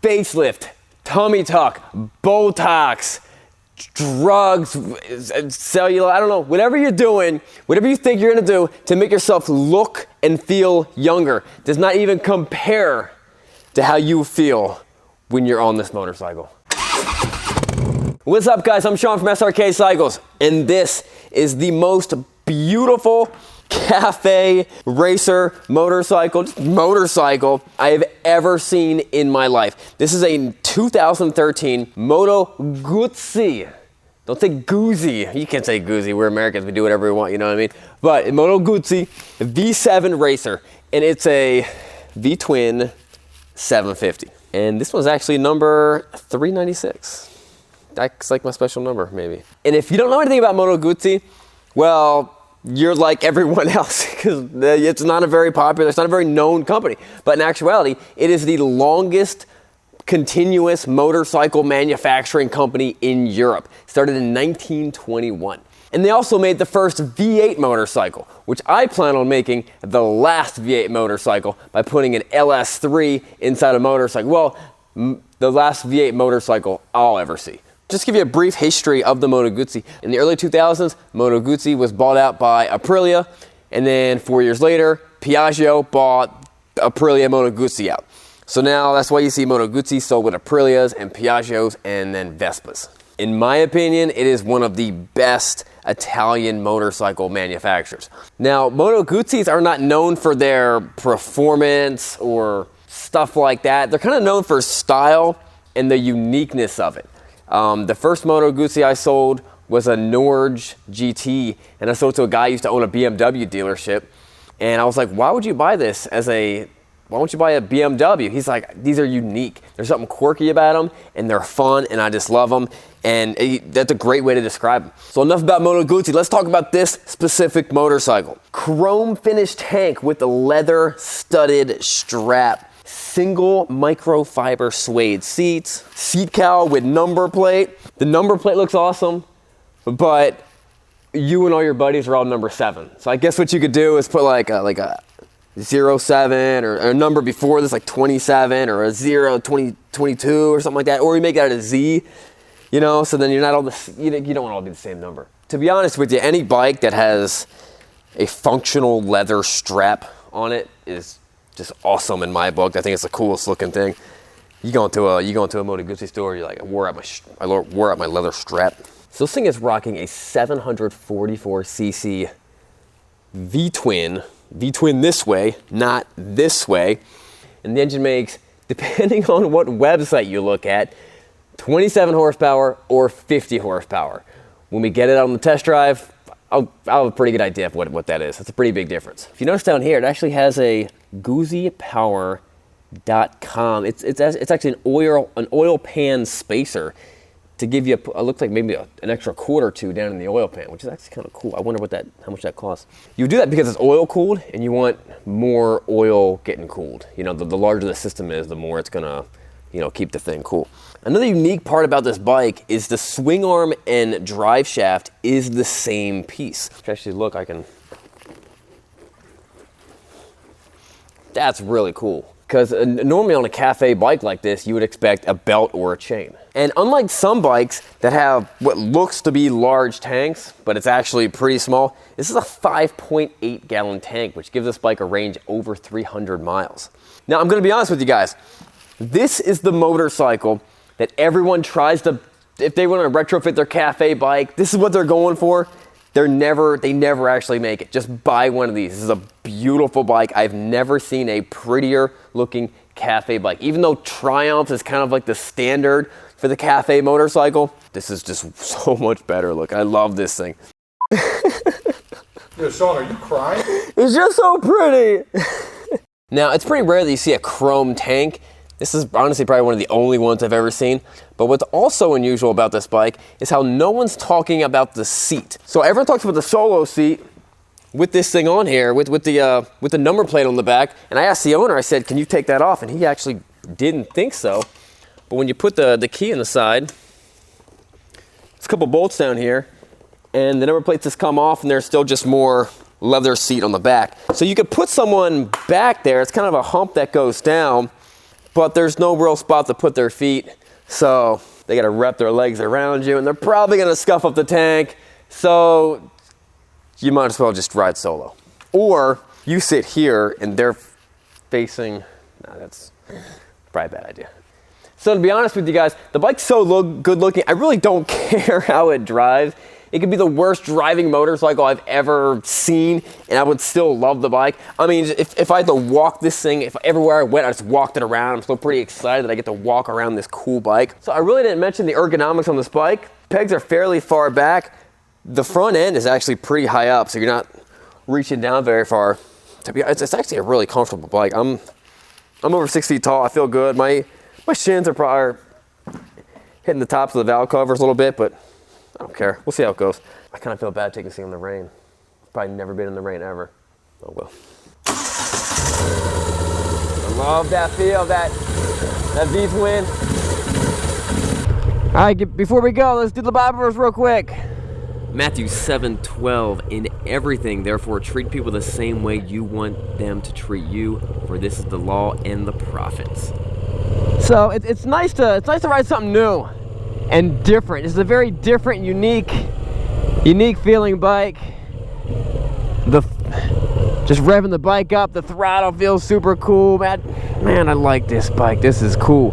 facelift, tummy tuck, Botox, drugs, cellular, I don't know, whatever you're doing, whatever you think you're gonna do to make yourself look and feel younger does not even compare to how you feel when you're on this motorcycle. What's up, guys? I'm Sean from Srkcycles, and this is the most beautiful cafe racer motorcycle I have ever seen in my life. This is a 2013 Moto Guzzi. Don't say Guzzi. You can't say Guzzi. We're Americans. We do whatever we want. You know what I mean? But Moto Guzzi V7 Racer, and it's a V-twin 750. And this one's actually number 396. That's like my special number, maybe. And if you don't know anything about Moto Guzzi, well, you're like everyone else, because it's not a very popular, it's not a very known company. But in actuality, it is the longest continuous motorcycle manufacturing company in Europe. It started in 1921. And they also made the first V8 motorcycle, which I plan on making the last V8 motorcycle by putting an LS3 inside a motorcycle. Well, the last V8 motorcycle I'll ever see. Just give you a brief history of the Moto Guzzi. In the early 2000s, Moto Guzzi was bought out by Aprilia, and then 4 years later, Piaggio bought Aprilia Moto Guzzi out. So now that's why you see Moto Guzzi sold with Aprilias and Piaggios and then Vespas. In my opinion, it is one of the best Italian motorcycle manufacturers. Now, Moto Guzzis are not known for their performance or stuff like that. They're kind of known for style and the uniqueness of it. The first Moto Guzzi I sold was a Norge GT, and I sold it to a guy who used to own a BMW dealership. And I was like, why would you buy this why don't you buy a BMW? He's like, these are unique. There's something quirky about them, and they're fun, and I just love them. And that's a great way to describe them. So enough about Moto Guzzi. Let's talk about this specific motorcycle. Chrome finished tank with a leather studded strap. Single microfiber suede seats, seat cowl with number plate. The number plate looks awesome, but you and all your buddies are all number 7. So I guess what you could do is put like a 07 or a number before this, like 27 or a 22 or something like that, or you make that a Z, you know, so then you're not all you don't want to all be the same number. To be honest with you, any bike that has a functional leather strap on it is just awesome in my book. I think it's the coolest looking thing. You go into a Moto Guzzi store, you're like, I wore out my leather strap. So this thing is rocking a 744cc V-twin this way, not this way. And the engine makes, depending on what website you look at, 27 horsepower or 50 horsepower. When we get it out on the test drive, I'll have a pretty good idea of what that is. It's a pretty big difference. If you notice down here, it actually has a GuzziPower.com. It's actually an oil pan spacer to give you it looks like maybe an extra quart or two down in the oil pan, which is actually kind of cool. I wonder how much that costs. You do that because it's oil cooled, and you want more oil getting cooled. You know, the larger the system is, the more it's gonna, keep the thing cool. Another unique part about this bike is the swing arm and drive shaft is the same piece. Actually, look, that's really cool. Because normally on a cafe bike like this, you would expect a belt or a chain. And unlike some bikes that have what looks to be large tanks, but it's actually pretty small, this is a 5.8 gallon tank, which gives this bike a range over 300 miles. Now, I'm gonna be honest with you guys. This is the motorcycle that everyone tries to, if they want to retrofit their cafe bike, this is what they're going for. They never actually make it. Just buy one of these. This is a beautiful bike. I've never seen a prettier looking cafe bike. Even though Triumph is kind of like the standard for the cafe motorcycle, this is just so much better. Look, I love this thing. Yo, Sean, are you crying? It's just so pretty. Now, it's pretty rare that you see a chrome tank. This is honestly probably one of the only ones I've ever seen. But what's also unusual about this bike is how no one's talking about the seat. So everyone talks about the solo seat with this thing on here, with the number plate on the back. And I asked the owner, I said, can you take that off? And he actually didn't think so. But when you put the key in the side, there's a couple bolts down here, and the number plates just come off, and there's still just more leather seat on the back. So you could put someone back there. It's kind of a hump that goes down, but there's no real spot to put their feet. So they gotta wrap their legs around you, and they're probably gonna scuff up the tank. So you might as well just ride solo. Or you sit here and they're facing, no, that's probably a bad idea. So to be honest with you guys, the bike's so good looking, I really don't care how it drives. It could be the worst driving motorcycle I've ever seen, and I would still love the bike. I mean, if I had to walk this thing, if everywhere I went, I just walked it around. I'm still pretty excited that I get to walk around this cool bike. So I really didn't mention the ergonomics on this bike. Pegs are fairly far back. The front end is actually pretty high up, so you're not reaching down very far. It's actually a really comfortable bike. I'm over 6 feet tall. I feel good. My shins are probably hitting the tops of the valve covers a little bit, but I don't care. We'll see how it goes. I kind of feel bad taking this thing in the rain. Probably never been in the rain ever. Oh well. I love that feel, that V-twin. All right, before we go, let's do the Bible verse real quick. Matthew 7:12, in everything, therefore, treat people the same way you want them to treat you, for this is the law and the prophets. So it's nice to ride something new and different. It's a very different, unique feeling bike. Just revving the bike up, the throttle feels super cool, man. I like this bike. This is cool.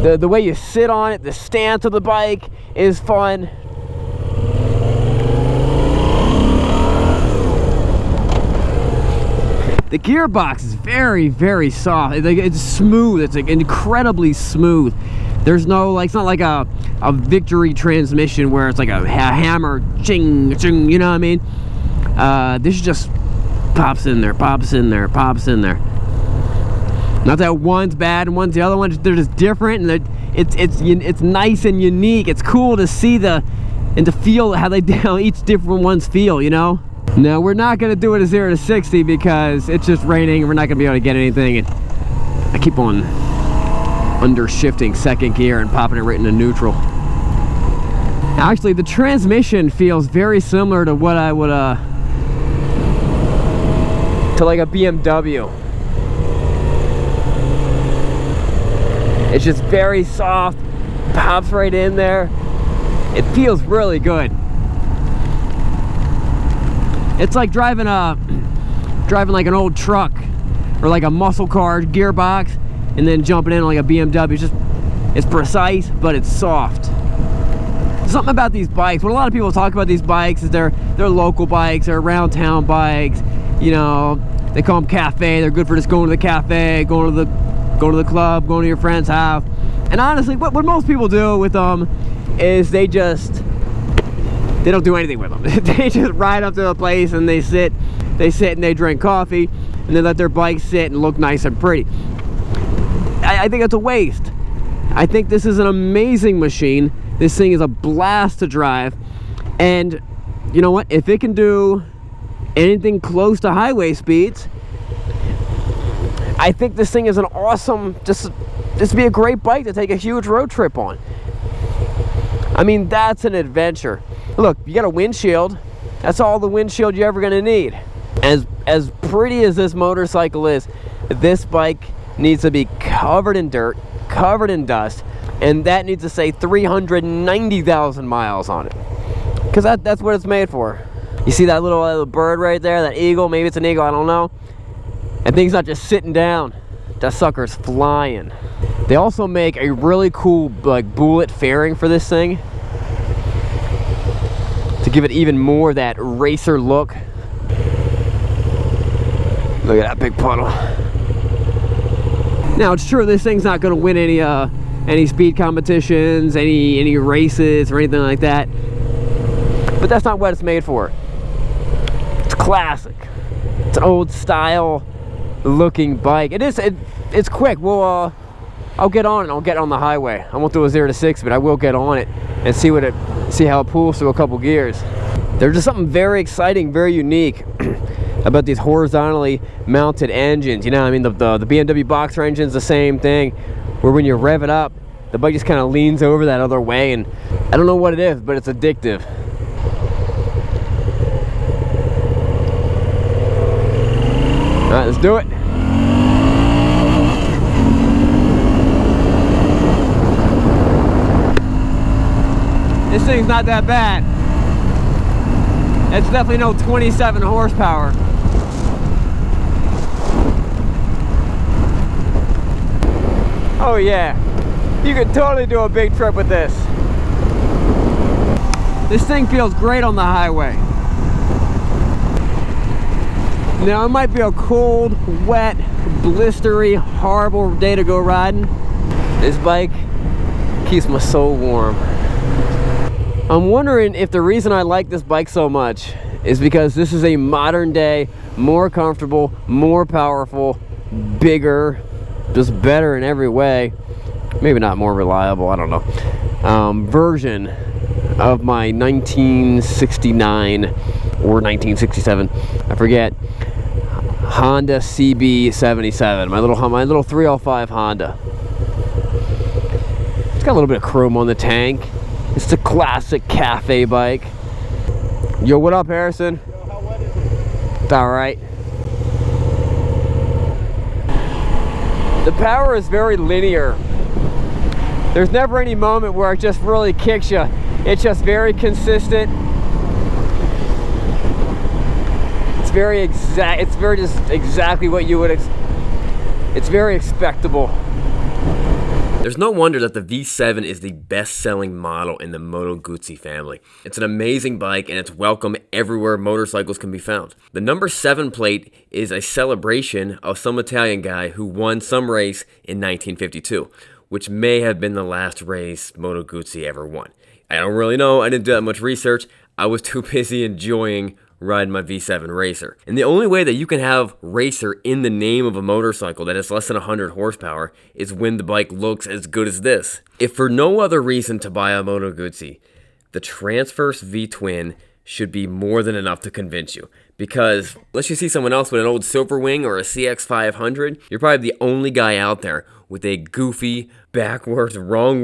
The way you sit on it, the stance of the bike is fun. The gearbox is very, very soft. It's smooth. It's like incredibly smooth. There's no, it's not like a Victory transmission where it's like a hammer, ching, ching, you know what I mean? This just pops in there, pops in there, pops in there. Not that one's bad and one's the other one. They're just different, and it's nice and unique. It's cool to see and to feel how each different ones feel, you know? Now, we're not going to do it a 0 to 60 because it's just raining and we're not going to be able to get anything. And I keep on undershifting second gear and popping it right into neutral. Actually, the transmission feels very similar to what I would, to like a BMW. It's just very soft, pops right in there. It feels really good. It's like driving like an old truck or like a muscle car gearbox and then jumping in like a BMW. It's precise, but it's soft. Something about these bikes, what a lot of people talk about these bikes is they're local bikes, they're around town bikes, you know, they call them cafe. They're good for just going to the cafe, going to the club, going to your friend's house. And honestly, what most people do with them is they don't do anything with them. They just ride up to a place and they sit and they drink coffee and they let their bike sit and look nice and pretty. I think it's a waste. I think this is an amazing machine. This thing is a blast to drive. And you know what? If it can do anything close to highway speeds, I think this thing is an awesome, just be a great bike to take a huge road trip on. I mean, that's an adventure. Look, you got a windshield. That's all the windshield you're ever gonna need. As pretty as this motorcycle is, this bike needs to be covered in dirt, covered in dust, and that needs to say 390,000 miles on it. Because that's what it's made for. You see that little bird right there, that eagle? Maybe it's an eagle, I don't know. That thing's not just sitting down. That sucker's flying. They also make a really cool like bullet fairing for this thing to give it even more that racer look. Look at that big puddle. Now it's true this thing's not going to win any speed competitions, any races or anything like that. But that's not what it's made for. It's classic. It's an old style looking bike. It's quick. I'll get on it. I'll get on the highway. I won't do a 0 to 60, but I will get on it and see how it pulls through a couple gears. There's just something very exciting, very unique about these horizontally mounted engines. You know, I mean, the BMW boxer engine's the same thing, where when you rev it up, the bike just kind of leans over that other way, and I don't know what it is, but it's addictive. All right, let's do it. thing's not that bad. It's definitely no 27 horsepower. Oh yeah, you could totally do a big trip with this. This thing feels great on the highway. Now it might be a cold, wet, blistery, horrible day to go riding. This bike keeps my soul warm. I'm wondering if the reason I like this bike so much is because this is a modern day, more comfortable, more powerful, bigger, just better in every way, maybe not more reliable, I don't know, version of my 1969 or 1967, I forget, Honda CB77, my little 305 Honda. It's got a little bit of chrome on the tank. It's the classic cafe bike. Yo, what up, Harrison? Yo, how wet is it? It's all right. The power is very linear. There's never any moment where it just really kicks you. It's just very consistent. It's very exact. It's very just exactly what you would it's very expectable. There's no wonder that the V7 is the best-selling model in the Moto Guzzi family. It's an amazing bike and it's welcome everywhere motorcycles can be found. The number 7 plate is a celebration of some Italian guy who won some race in 1952, which may have been the last race Moto Guzzi ever won. I don't really know, I didn't do that much research. I was too busy enjoying riding my V7 Racer. And the only way that you can have Racer in the name of a motorcycle that is less than 100 horsepower is when the bike looks as good as this. If for no other reason to buy a Moto Guzzi, the Transverse V-Twin should be more than enough to convince you. Because unless you see someone else with an old Silverwing or a CX500, you're probably the only guy out there with a goofy, backwards, wrong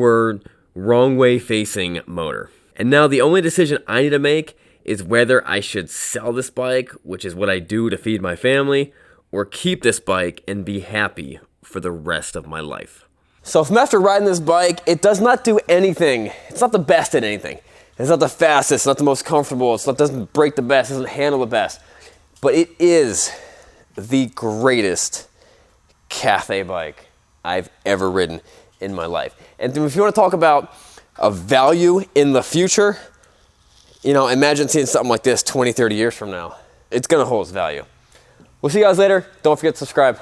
way facing motor. And now the only decision I need to make is whether I should sell this bike, which is what I do to feed my family, or keep this bike and be happy for the rest of my life. So from after riding this bike, it does not do anything. It's not the best at anything. It's not the fastest, it's not the most comfortable, it doesn't brake the best, it doesn't handle the best. But it is the greatest cafe bike I've ever ridden in my life. And if you want to talk about a value in the future, you know, imagine seeing something like this 20, 30 years from now. It's gonna hold its value. We'll see you guys later. Don't forget to subscribe.